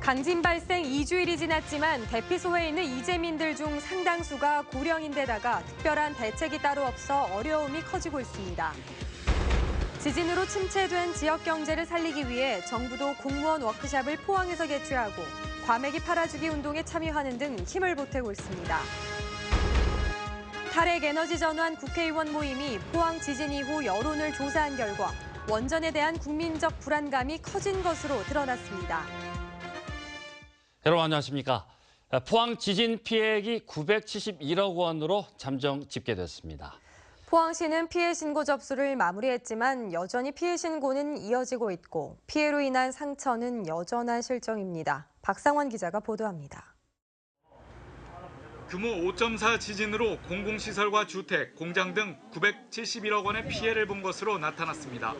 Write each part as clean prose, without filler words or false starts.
강진 발생 2주일이 지났지만 대피소에 있는 이재민들 중 상당수가 고령인데다가 특별한 대책이 따로 없어 어려움이 커지고 있습니다. 지진으로 침체된 지역 경제를 살리기 위해 정부도 공무원 워크숍을 포항에서 개최하고 과메기 팔아주기 운동에 참여하는 등 힘을 보태고 있습니다. 탈핵 에너지 전환 국회의원 모임이 포항 지진 이후 여론을 조사한 결과 원전에 대한 국민적 불안감이 커진 것으로 드러났습니다. 여러분 안녕하십니까. 포항 지진 피해액이 971억 원으로 잠정 집계됐습니다. 포항시는 피해 신고 접수를 마무리했지만 여전히 피해 신고는 이어지고 있고 피해로 인한 상처는 여전한 실정입니다. 박상원 기자가 보도합니다. 규모 5.4 지진으로 공공시설과 주택, 공장 등 971억 원의 피해를 본 것으로 나타났습니다.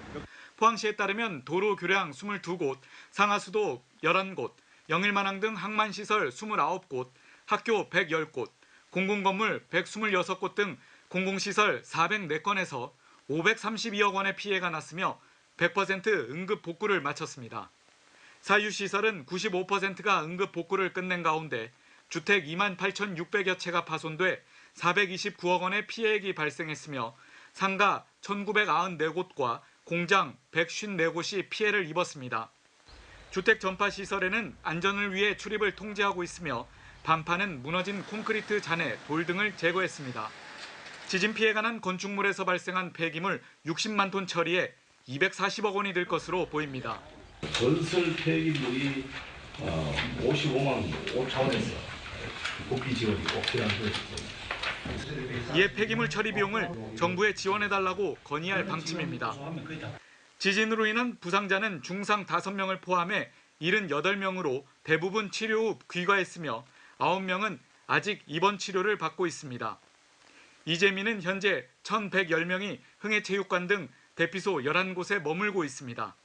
포항시에 따르면 도로 교량 22곳, 상하수도 11곳, 영일만항 등 항만시설 29곳, 학교 110곳, 공공건물 126곳 등 공공시설 404건에서 532억 원의 피해가 났으며 100% 응급 복구를 마쳤습니다. 사유시설은 95%가 응급 복구를 끝낸 가운데 주택 28,600여 채가 파손돼 429억 원의 피해액이 발생했으며 상가 1,994곳과 공장 154곳이 피해를 입었습니다. 주택 전파 시설에는 안전을 위해 출입을 통제하고 있으며 반판은 무너진 콘크리트 잔해, 돌 등을 제거했습니다. 지진 피해가 난 건축물에서 발생한 폐기물 60만 톤 처리에 240억 원이 들 것으로 보입니다. 건설 폐기물이 55만 5천 원에서 복귀 지원이 꼭 필요한 것입니다. 이에 폐기물 처리 비용을 정부에 지원해달라고 건의할 방침입니다. 지진으로 인한 부상자는 중상 5명을 포함해 78명으로 대부분 치료 후 귀가했으며 9명은 아직 입원 치료를 받고 있습니다. 이재민은 현재 1,110명이 흥해체육관 등 대피소 11곳에 머물고 있습니다.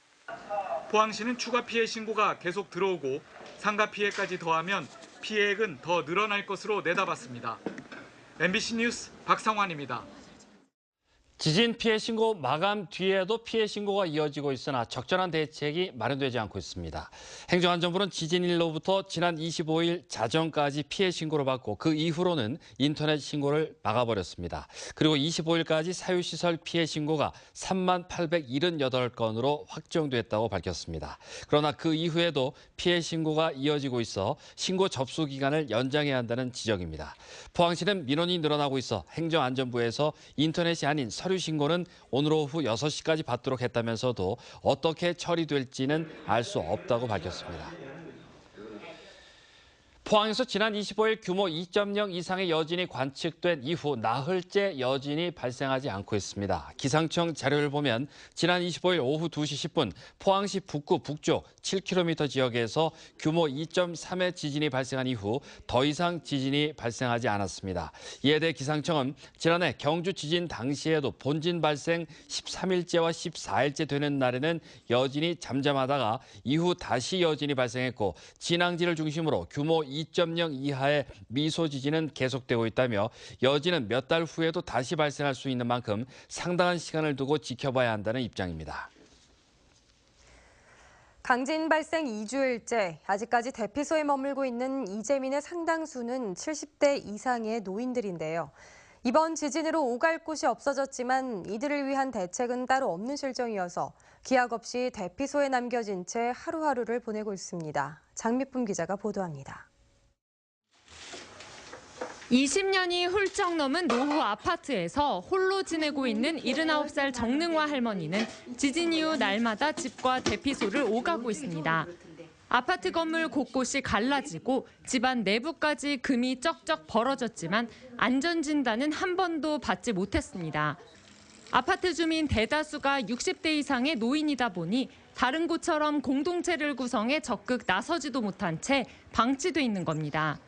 포항시는 추가 피해 신고가 계속 들어오고 상가 피해까지 더하면 피해액은 더 늘어날 것으로 내다봤습니다. MBC 뉴스 박상환입니다. 지진 피해 신고 마감 뒤에도 피해 신고가 이어지고 있으나 적절한 대책이 마련되지 않고 있습니다. 행정안전부는 지진일로부터 지난 25일 자정까지 피해 신고를 받고 그 이후로는 인터넷 신고를 막아버렸습니다. 그리고 25일까지 사유시설 피해 신고가 3만 878건으로 확정됐다고 밝혔습니다. 그러나 그 이후에도 피해 신고가 이어지고 있어 신고 접수 기간을 연장해야 한다는 지적입니다. 포항시는 민원이 늘어나고 있어 행정안전부에서 인터넷이 아닌 서류 신고는 오늘 오후 6시까지 받도록 했다면서도 어떻게 처리될지는 알 수 없다고 밝혔습니다. 포항에서 지난 25일 규모 2.0 이상의 여진이 관측된 이후 나흘째 여진이 발생하지 않고 있습니다. 기상청 자료를 보면 지난 25일 오후 2시 10분 포항시 북구 북쪽 7km 지역에서 규모 2.3의 지진이 발생한 이후 더 이상 지진이 발생하지 않았습니다. 이에 대해 기상청은 지난해 경주 지진 당시에도 본진 발생 13일째와 14일째 되는 날에는 여진이 잠잠하다가 이후 다시 여진이 발생했고 진앙지를 중심으로 규모 2.0 이하의 미소 지진은 계속되고 있다며 여진은 몇 달 후에도 다시 발생할 수 있는 만큼 상당한 시간을 두고 지켜봐야 한다는 입장입니다. 강진 발생 2주일째 아직까지 대피소에 머물고 있는 이재민의 상당수는 70대 이상의 노인들인데요. 이번 지진으로 오갈 곳이 없어졌지만 이들을 위한 대책은 따로 없는 실정이어서 기약 없이 대피소에 남겨진 채 하루하루를 보내고 있습니다. 장미쁨 기자가 보도합니다. 20년이 훌쩍 넘은 노후 아파트에서 홀로 지내고 있는 79살 정능화 할머니는 지진 이후 날마다 집과 대피소를 오가고 있습니다. 아파트 건물 곳곳이 갈라지고 집안 내부까지 금이 쩍쩍 벌어졌지만 안전진단은 한 번도 받지 못했습니다. 아파트 주민 대다수가 60대 이상의 노인이다 보니 다른 곳처럼 공동체를 구성해 적극 나서지도 못한 채 방치돼 있는 겁니다.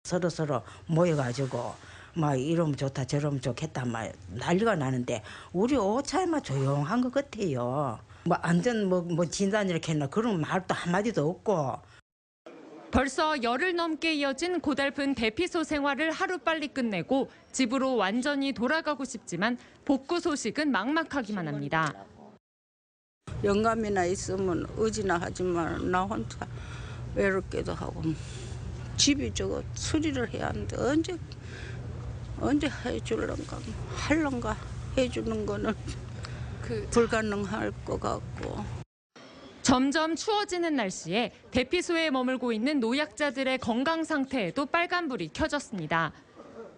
서로 모여가지고 막 이러면 좋다 저러면 좋겠다 막 난리가 나는데 우리 오차에만 조용한 것 같아요. 뭐 안전 뭐 진단 이렇게 했나 그런 말도 한마디도 없고. 벌써 열흘 넘게 이어진 고달픈 대피소 생활을 하루빨리 끝내고 집으로 완전히 돌아가고 싶지만 복구 소식은 막막하기만 합니다. 영감이나 있으면 의지나 하지만 나 혼자 외롭기도 하고 집이 저거 수리를 해야 하는데 언제 해줄런가 할런가 해주는 거는 불가능할 것 같고. 점점 추워지는 날씨에 대피소에 머물고 있는 노약자들의 건강 상태에도 빨간불이 켜졌습니다.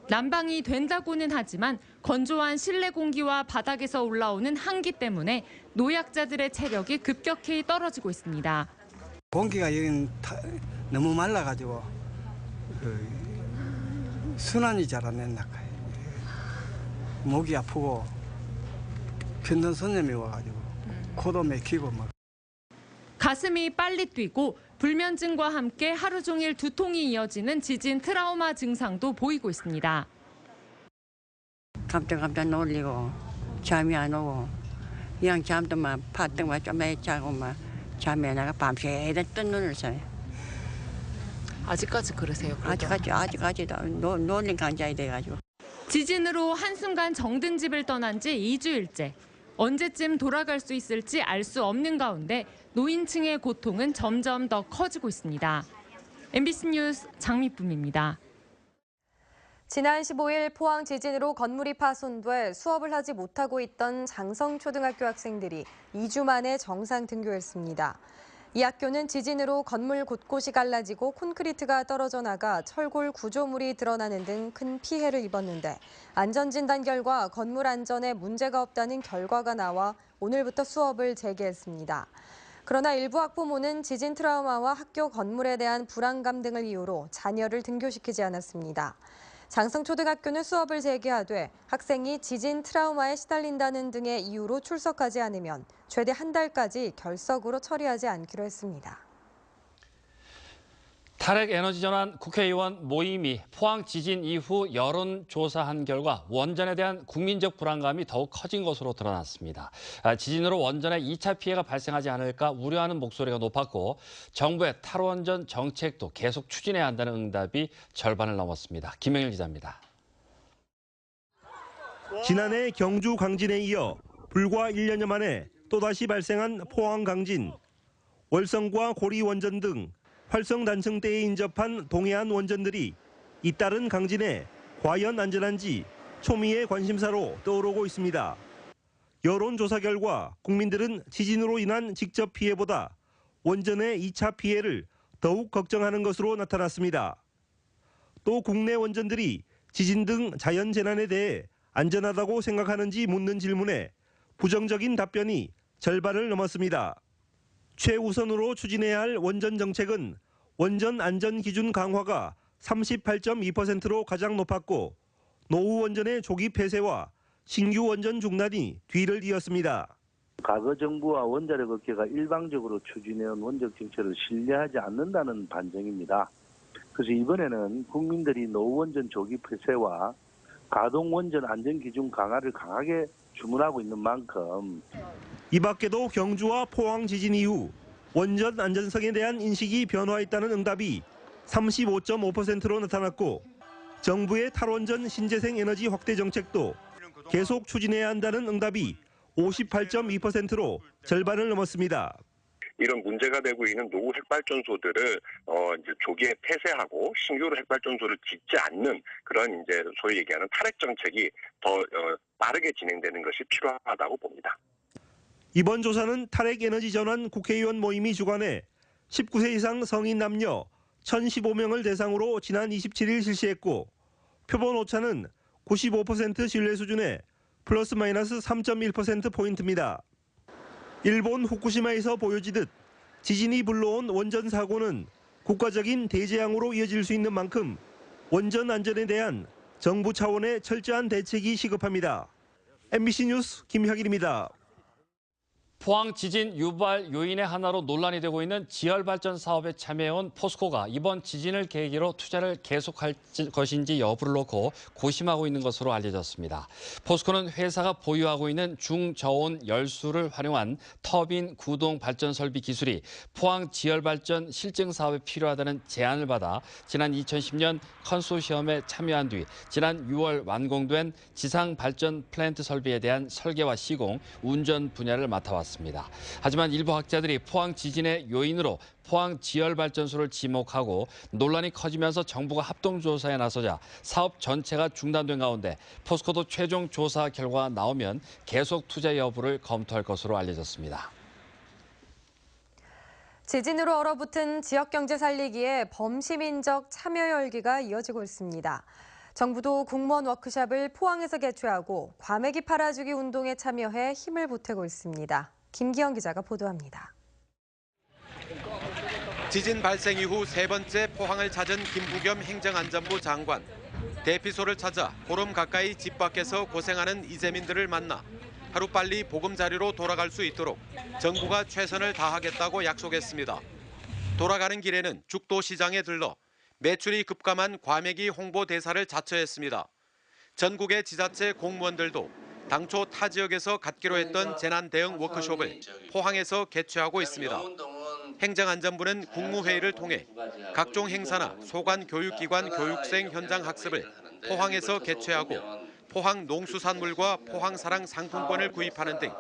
난방이 된다고는 하지만 건조한 실내 공기와 바닥에서 올라오는 한기 때문에 노약자들의 체력이 급격히 떨어지고 있습니다. 공기가 여긴 너무 말라가지고 순환이 잘 안 된다. 목이 아프고 편돈 손님이 와가지고 코도 막히고 막. 가슴이 빨리 뛰고 불면증과 함께 하루 종일 두통이 이어지는 지진 트라우마 증상도 보이고 있습니다. 깜짝 놀리고 잠이 안 오고 그냥 잠도 막 파떡만 좀 자고 막 잠이 안 나가 밤새도록 뜬 눈을 써요. 아직까지 그러세요? 아직까지도 놀린 간자이 돼가지고. 지진으로 한순간 정든 집을 떠난 지 2주일째. 언제쯤 돌아갈 수 있을지 알 수 없는 가운데 노인층의 고통은 점점 더 커지고 있습니다. MBC 뉴스 장미쁨입니다. 지난 15일 포항 지진으로 건물이 파손돼 수업을 하지 못하고 있던 장성초등학교 학생들이 2주 만에 정상 등교했습니다. 이 학교는 지진으로 건물 곳곳이 갈라지고 콘크리트가 떨어져 나가 철골 구조물이 드러나는 등 큰 피해를 입었는데 안전진단 결과 건물 안전에 문제가 없다는 결과가 나와 오늘부터 수업을 재개했습니다. 그러나 일부 학부모는 지진 트라우마와 학교 건물에 대한 불안감 등을 이유로 자녀를 등교시키지 않았습니다. 장성초등학교는 수업을 재개하되 학생이 지진 트라우마에 시달린다는 등의 이유로 출석하지 않으면 최대 한 달까지 결석으로 처리하지 않기로 했습니다. 탈핵에너지전환 국회의원 모임이 포항 지진 이후 여론조사한 결과 원전에 대한 국민적 불안감이 더욱 커진 것으로 드러났습니다. 지진으로 원전에 2차 피해가 발생하지 않을까 우려하는 목소리가 높았고 정부의 탈원전 정책도 계속 추진해야 한다는 응답이 절반을 넘었습니다. 김영일 기자입니다. 지난해 경주 강진에 이어 불과 1년여 만에 또다시 발생한 포항 강진. 월성과 고리 원전 등 활성 단층 때에 인접한 동해안 원전들이 잇따른 강진에 과연 안전한지 초미의 관심사로 떠오르고 있습니다. 여론조사 결과 국민들은 지진으로 인한 직접 피해보다 원전의 2차 피해를 더욱 걱정하는 것으로 나타났습니다. 또 국내 원전들이 지진 등 자연재난에 대해 안전하다고 생각하는지 묻는 질문에 부정적인 답변이 절반을 넘었습니다. 최우선으로 추진해야 할 원전 정책은 원전 안전 기준 강화가 38.2%로 가장 높았고 노후 원전의 조기 폐쇄와 신규 원전 중단이 뒤를 이었습니다. 과거 정부와 원자력 업계가 일방적으로 추진해온 원전 정책을 신뢰하지 않는다는 반증입니다. 그래서 이번에는 국민들이 노후 원전 조기 폐쇄와 가동 원전 안전 기준 강화를 강하게 주문하고 있는 만큼 이 밖에도 경주와 포항 지진 이후 원전 안전성에 대한 인식이 변화했다는 응답이 35.5%로 나타났고 정부의 탈원전 신재생 에너지 확대 정책도 계속 추진해야 한다는 응답이 58.2%로 절반을 넘었습니다. 이런 문제가 되고 있는 노후 핵발전소들을 이제 조기에 폐쇄하고 신규로 핵발전소를 짓지 않는 그런 이제 소위 얘기하는 탈핵 정책이 더 빠르게 진행되는 것이 필요하다고 봅니다. 이번 조사는 탈핵에너지전환 국회의원 모임이 주관해 19세 이상 성인 남녀 1,015명을 대상으로 지난 27일 실시했고 표본 오차는 95% 신뢰 수준의 플러스 마이너스 3.1%포인트입니다. 일본 후쿠시마에서 보여지듯 지진이 불러온 원전 사고는 국가적인 대재앙으로 이어질 수 있는 만큼 원전 안전에 대한 정부 차원의 철저한 대책이 시급합니다. MBC 뉴스 김혁일입니다. 포항 지진 유발 요인의 하나로 논란이 되고 있는 지열발전 사업에 참여해온 포스코가 이번 지진을 계기로 투자를 계속할 것인지 여부를 놓고 고심하고 있는 것으로 알려졌습니다. 포스코는 회사가 보유하고 있는 중저온 열수를 활용한 터빈 구동 발전 설비 기술이 포항 지열발전 실증 사업에 필요하다는 제안을 받아 지난 2010년 컨소시엄에 참여한 뒤 지난 6월 완공된 지상 발전 플랜트 설비에 대한 설계와 시공, 운전 분야를 맡아왔습니다. 했습니다. 하지만 일부 학자들이 포항 지진의 요인으로 포항 지열발전소를 지목하고 논란이 커지면서 정부가 합동조사에 나서자 사업 전체가 중단된 가운데 포스코도 최종 조사 결과가 나오면 계속 투자 여부를 검토할 것으로 알려졌습니다. 지진으로 얼어붙은 지역 경제 살리기에 범시민적 참여 열기가 이어지고 있습니다. 정부도 공무원 워크숍을 포항에서 개최하고 과메기 팔아주기 운동에 참여해 힘을 보태고 있습니다. 김기영 기자가 보도합니다. 지진 발생 이후 세 번째 포항을 찾은 김부겸 행정안전부 장관. 대피소를 찾아 보름 가까이 집 밖에서 고생하는 이재민들을 만나 하루빨리 보금자리로 돌아갈 수 있도록 정부가 최선을 다하겠다고 약속했습니다. 돌아가는 길에는 죽도시장에 들러 매출이 급감한 과메기 홍보 대사를 자처했습니다. 전국의 지자체 공무원들도 당초 타 지역에서 갖기로 했던 재난 대응 워크숍을 포항에서 개최하고 있습니다. 행정안전부는 국무회의를 통해 각종 행사나 소관 교육기관 교육생 현장 학습을 포항에서 개최하고 포항 농수산물과 포항사랑 상품권을 구입하는 등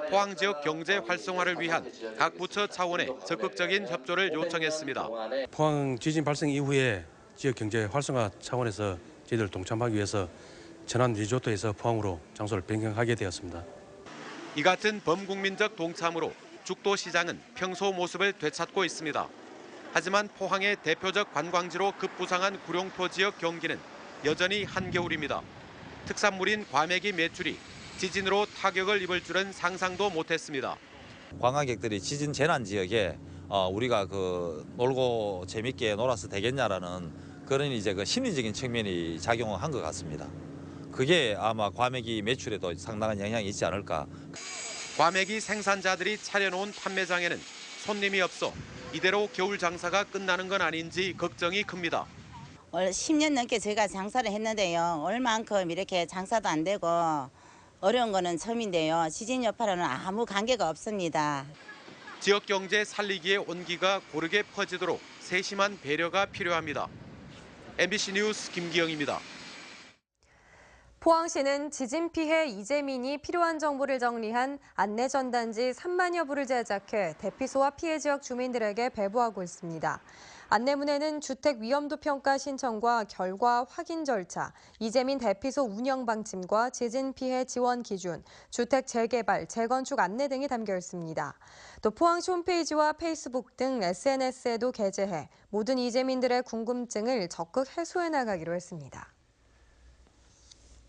포항 지역 경제 활성화를 위한 각 부처 차원의 적극적인 협조를 요청했습니다. 포항 지진 발생 이후에 지역 경제 활성화 차원에서 저희들 동참하기 위해서 전안 리조트에서 포항으로 장소를 변경하게 되었습니다. 이 같은 범국민적 동참으로 죽도시장은 평소 모습을 되찾고 있습니다. 하지만 포항의 대표적 관광지로 급부상한 구룡포 지역 경기는 여전히 한겨울입니다. 특산물인 과메기 매출이 지진으로 타격을 입을 줄은 상상도 못했습니다. 관광객들이 지진 재난 지역에 우리가 놀고 재밌게 놀아서 되겠냐라는 그런 이제 심리적인 측면이 작용한 것 같습니다. 그게 아마 과메기 매출에도 상당한 영향이 있지 않을까. 과메기 생산자들이 차려놓은 판매장에는 손님이 없어 이대로 겨울 장사가 끝나는 건 아닌지 걱정이 큽니다. 10년 넘게 저희가 장사를 했는데요. 얼만큼 이렇게 장사도 안 되고 어려운 거는 처음인데요. 지진 여파로는 아무 관계가 없습니다. 지역 경제 살리기의 온기가 고르게 퍼지도록 세심한 배려가 필요합니다. MBC 뉴스 김기영입니다. 포항시는 지진 피해 이재민이 필요한 정보를 정리한 안내 전단지 3만여 부를 제작해 대피소와 피해 지역 주민들에게 배부하고 있습니다. 안내문에는 주택 위험도 평가 신청과 결과 확인 절차, 이재민 대피소 운영 방침과 지진 피해 지원 기준, 주택 재개발, 재건축 안내 등이 담겨 있습니다. 또 포항시 홈페이지와 페이스북 등 SNS에도 게재해 모든 이재민들의 궁금증을 적극 해소해 나가기로 했습니다.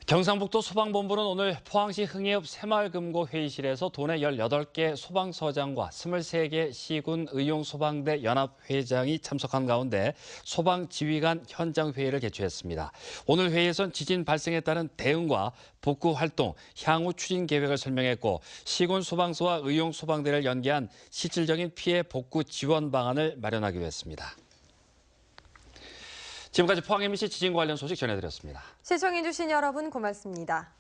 경상북도 소방본부는 오늘 포항시 흥해읍 새마을금고 회의실에서 도내 18개 소방서장과 23개 시군 의용소방대 연합회장이 참석한 가운데 소방지휘관 현장회의를 개최했습니다. 오늘 회의에선 지진 발생에 따른 대응과 복구 활동, 향후 추진 계획을 설명했고 시군 소방서와 의용소방대를 연계한 실질적인 피해 복구 지원 방안을 마련하기로 했습니다. 지금까지 포항 MBC 지진 관련 소식 전해드렸습니다. 시청해주신 여러분 고맙습니다.